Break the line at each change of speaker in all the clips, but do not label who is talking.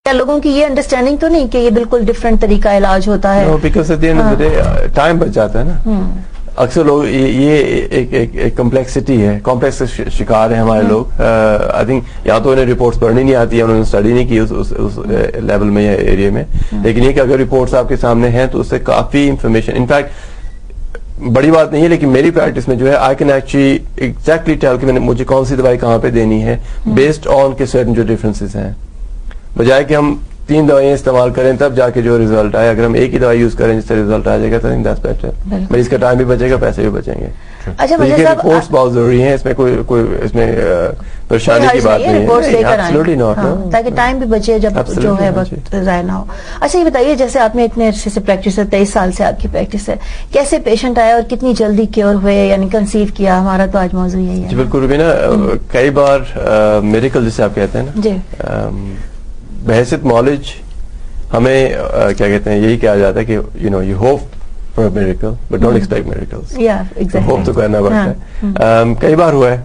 کیا لوگوں کی یہ انڈرسٹینڈنگ تو نہیں کہ یہ بالکل ڈفرینٹ طریقہ علاج ہوتا ہے؟
Because at the end of the day time بچ جاتا ہے نا. اکثر لوگ یہ ایک کمپلیکسٹی ہے, کمپلیکس شکار ہیں ہمارے لوگ. آئی تھنک یا تو انہیں رپورٹس پڑھنی نہیں آتی ہے, انہوں نے اسٹڈی نہیں کی اس لیول میں یا ایریا میں, لیکن یہ کہ اگر رپورٹس آپ کے سامنے ہیں تو اس سے کافی انفارمیشن, انفیکٹ بڑی بات نہیں ہے لیکن میری پریکٹس میں جو ہے I can actually exactly tell کہ مجھے کون سی دوائی کہاں پہ دینی ہے بیسڈ آن کے سرٹن جو ڈفرینسز ہیں, بجائے کہ ہم 3 دوائیں استعمال کریں تب جا کے جو ریزلٹ آئے. اگر ہم ایک ہی دوائی یوز کریں جس سے ریزلٹ آ جائے گا تو مریض کا ٹائم بھی بچے گا, پیسے بھی بچیں گے.
اچھا
رپورٹس بہت ضروری ہیں, اس میں کوئی اس میں پریشانی کی بات نہیں ہے,
تاکہ ٹائم بھی بچے جب جو ہے وقت ضائع نہ ہو. اچھا یہ بتائیے, جیسے آپ نے اتنے عرصے سے پریکٹس ہے, 23 سال سے آپ کی پریکٹس ہے, کیسے پیشنٹ آئے اور کتنی جلدی کیور ہوئے یعنی کنسیو کیا؟ ہمارا تو آج موضوع یہی ہے.
جی بالکل روبینہ, کئی بار میریکل جسے آپ کہتے ہیں نا,
جی
بحیثیت نالج ہمیں کیا کہتے ہیں یہی کہا جاتا ہے کہ you hope for miracle but don't expect miracle. Hope تو کرنا پڑتا ہے. کئی بار ہوا ہے,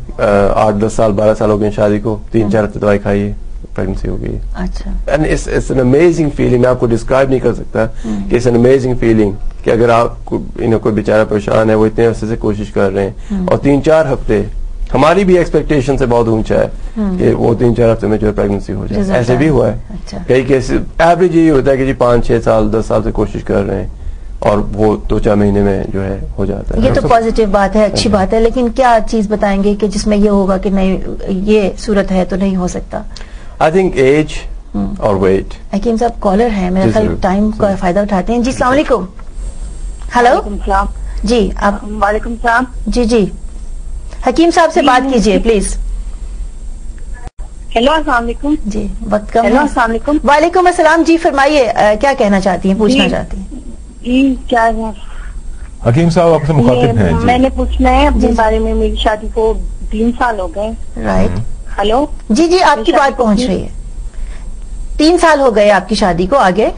8-10 سال 12 سال ہو گئے شادی کو, 3-4 ہفتے دوائی کھائی, پریگنسی ہو گئی.
اچھا,
and it's an amazing feeling, میں آپ کو ڈسکرائب نہیں کر سکتا کہ اٹس این امیزنگ فیلنگ کہ اگر آپ کوئی بیچارہ پریشان ہے, وہ اتنے عرصے سے کوشش کر رہے ہیں اور 3-4 ہفتے, ہماری بھی ایکسپیکٹیشن سے بہت اونچا ہے کہ وہ 3-4 ہفتے میں جو ہے پریگنسی ہو جائے. ایسے بھی ہوا ہے کئی کیسز. ایوریج یہی ہوتا ہے کہ جی 5-6 سال 10 سال سے کوشش کر رہے ہیں اور وہ 2-4 مہینے میں جو ہے ہو جاتا ہے.
یہ تو پازیٹیو بات ہے, اچھی بات ہے, لیکن کیا چیز بتائیں گے کہ جس میں یہ ہوگا کہ نہیں یہ صورت ہے تو نہیں ہو سکتا؟
آئی تھنک ایج اور ویٹ.
حکیم صاحب کالر ہیں, میرا خیال ٹائم کا فائدہ اٹھاتے ہیں. جی السلام علیکم. ہلو جی آپ.
وعلیکم السلام.
جی جی حکیم صاحب سے بات کیجئے پلیز.
ہیلو السلام علیکم.
جی وقت کم.
ہیلو السلام علیکم.
وعلیکم السلام. جی فرمائیے, کیا کہنا چاہتی ہیں, پوچھنا چاہتی ہیں؟
جی کیا ہے
حکیم صاحب آپ سے مخاطب ہیں.
میں نے پوچھنا ہے اپنے بارے میں. میری شادی کو 3 سال ہو گئے.
رائٹ.
ہلو
جی جی آپ کی بات پہنچ رہی ہے. 3 سال ہو گئے آپ کی شادی کو. آگے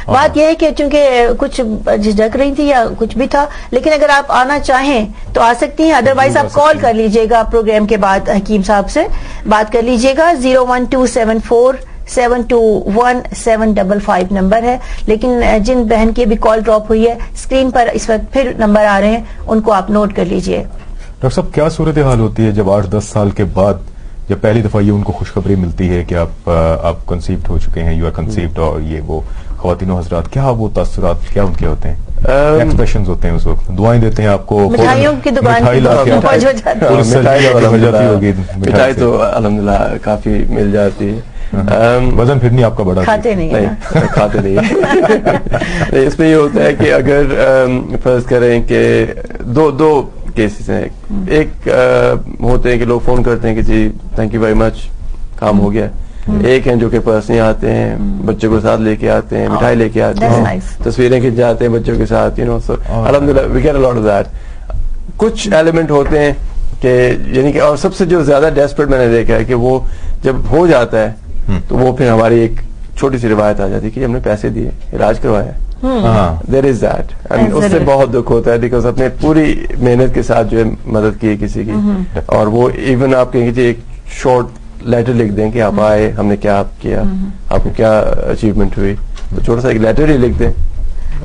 بات یہ ہے کہ چونکہ کچھ جھجک رہی تھی یا کچھ بھی تھا, لیکن اگر آپ آنا چاہیں تو آ سکتی ہیں, ادروائز آپ کال کر لیجئے گا پروگرام کے بعد, حکیم صاحب سے بات کر لیجئے گا. 01274721755 نمبر ہے, لیکن جن بہن کی بھی کال ڈراپ ہوئی ہے اسکرین پر اس وقت پھر نمبر آ رہے ہیں, ان کو آپ نوٹ کر لیجئے.
ڈاکٹر صاحب کیا صورتحال ہوتی ہے جب 8-10 سال کے بعد جب پہلی دفعہ یہ ان کو خوشخبری ملتی ہے کہ آپ کنسیوڈ ہو چکے ہیں, یو آر کنسیوڈ, اور یہ وہ خواتین و حضرات, کیا وہ تاثرات کیا ان کے ہوتے ہیں, ایکسپریشنز ہوتے ہیں اس وقت؟ دعائیں دیتے ہیں آپ کو,
مٹھائیوں کی دکان
مٹھائی تو الحمدللہ کافی مل جاتی ہے.
وزن پھر نہیں آپ کا بڑا,
کھاتے نہیں.
اس میں یہ ہوتا ہے کہ اگر فرض کریں کہ دو کیسز ہیں. ایک ہوتے ہیں کہ لوگ فون کرتے ہیں کہ جی تھینک یو ویری مچ, کام ہو گیا. ایک ہیں جو کہ پرسنلی آتے ہیں, بچوں کو ساتھ لے کے آتے ہیں, مٹھائی لے کے آتے ہیں, تصویریں کھینچ جاتے ہیں بچوں کے ساتھ, so الحمدللہ we get a lot of that. کچھ ایلیمنٹ ہوتے ہیں کہ یعنی کہ, اور سب سے جو زیادہ ڈیسپریٹ میں نے دیکھا ہے کہ وہ جب ہو جاتا ہے تو وہ پھر ہماری ایک چھوٹی سی روایت آ جاتی ہے کہ ہم نے پیسے دیے, علاج کروایا. There is that. اس سے بہت دکھ ہوتا ہے بیکاز اپنے پوری محنت کے ساتھ جو ہے مدد کی کسی کی, اور وہ ایون آپ کہیں گے ایک شارٹ لیٹر لکھ دیں کہ آپ آئے, ہم نے کیا کیا, آپ کو کیا اچیومنٹ ہوئی, تو چھوٹا سا ایک لیٹر ہی لکھ دیں.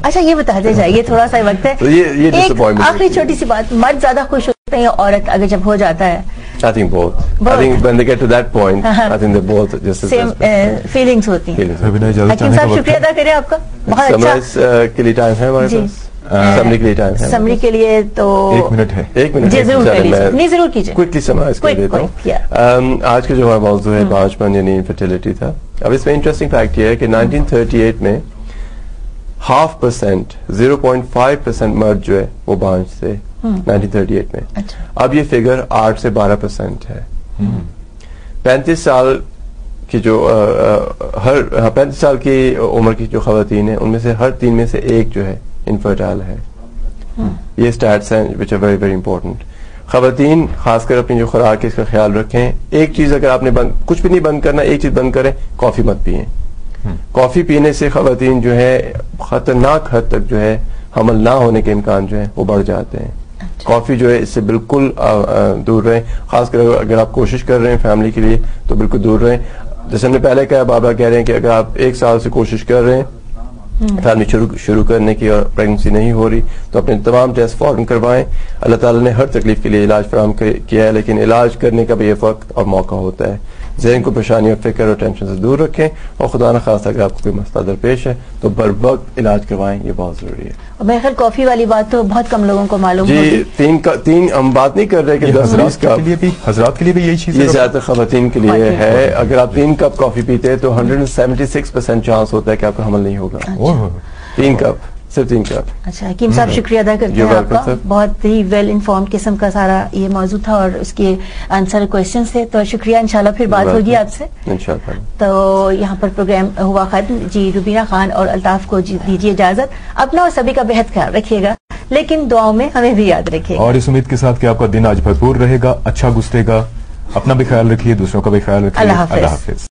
اچھا یہ بتاتے جائیے, تھوڑا سا وقت ہے. ایک آخری چھوٹی سی بات, مرد زیادہ خوش ہوتے ہیں یا عورت اگر جب ہو جاتا ہے؟
I think both. I think when they get to that point, I think they're both just as
same feelings ہوتی ہیں. حکیم صاحب شکریہ ادا کریں آپ کا, بہت اچھا.
سمرائز کے لیے ٹائم ہے ہمارے پاس, سمری کے لیے ٹائم ہے,
سمری کے لیے تو
1 منٹ ہے.
1 منٹ
جی ضرور کر لیجیے, نہیں ضرور کیجیے.
کوئکلی سمرائز کر دیتا ہوں. آج کا جو ہمارا موضوع ہے بانجپن یعنی انفرٹیلٹی تھا. اب اس میں انٹرسٹنگ فیکٹ یہ ہے کہ 1938 میں 0.5%, 0.5% مرد جو ہے وہ بانج تھے 1938 میں. اب یہ فگر 8 سے 12% ہے. 35 سال کی جو 35 سال کی عمر کی جو خواتین ہیں ان میں سے ہر 3 میں سے 1 جو ہے انفرٹائل ہے. یہ اسٹیٹس ہیں which are very very important. خواتین خاص کر اپنی جو خوراک ہے اس کا خیال رکھیں. ایک چیز اگر آپ نے کچھ بھی نہیں بند کرنا, ایک چیز بند کریں, کافی مت پئیں. کافی پینے سے خواتین جو ہے خطرناک حد تک جو ہے حمل نہ ہونے کے امکان جو ہے وہ بڑھ جاتے ہیں. کافی جو ہے اس سے بالکل دور رہیں, خاص کر اگر آپ کوشش کر رہے ہیں فیملی کے لیے تو بالکل دور رہیں. جیسے ہم نے پہلے کہا، بابا کہہ رہے ہیں کہ اگر آپ 1 سال سے کوشش کر رہے ہیں فیملی شروع کرنے کی اور پریگنسی نہیں ہو رہی تو اپنے تمام ٹیسٹ فوراً کروائیں. اللہ تعالیٰ نے ہر تکلیف کے لیے علاج فراہم کیا ہے، لیکن علاج کرنے کا بھی ایک وقت اور موقع ہوتا ہے. ذہن کو پریشانی اور فکر اور ٹینشن سے دور رکھیں، اور خدا نہ خواستہ اگر آپ کو کوئی مسئلہ درپیش ہے تو بر وقت علاج کروائیں، یہ بہت ضروری ہے.
اور میرے خیال کافی والی بات تو بہت کم لوگوں کو معلوم ہوتی.
جی، تین ہم بات نہیں کر رہے کہ 10
حضرات کے لیے بھی یہی چیز
یہ زیادہ تر خواتین کے لیے ہے. اگر آپ 3 کپ کافی پیتے ہیں تو 176% چانس ہوتا ہے کہ آپ کا حمل نہیں ہوگا. 3 کپ، صرف 3 کپ.
اچھا حکیم صاحب، شکریہ ادا کرتے ہیں آپ کا. بہت ہی ویل انفارمڈ قسم کا سارا یہ موضوع تھا اور اس کے آنسر کوشچن تھے، تو شکریہ. انشاءاللہ پھر بات ہوگی آپ سے انشاءاللہ. تو یہاں پر پروگرام ہوا ختم. جی، روبینہ خان اور الطاف کو دیجیے اجازت. اپنا اور سبھی کا بہت خیال رکھیے گا، لیکن دعاؤں میں ہمیں بھی یاد رکھیے گا.
اور اس امید کے ساتھ کہ آپ کا دن آج بھرپور رہے گا، اچھا گزرے گا. اپنا بھی خیال رکھیے، دوسروں کا بھی خیال رکھیے.
اللہ حافظ.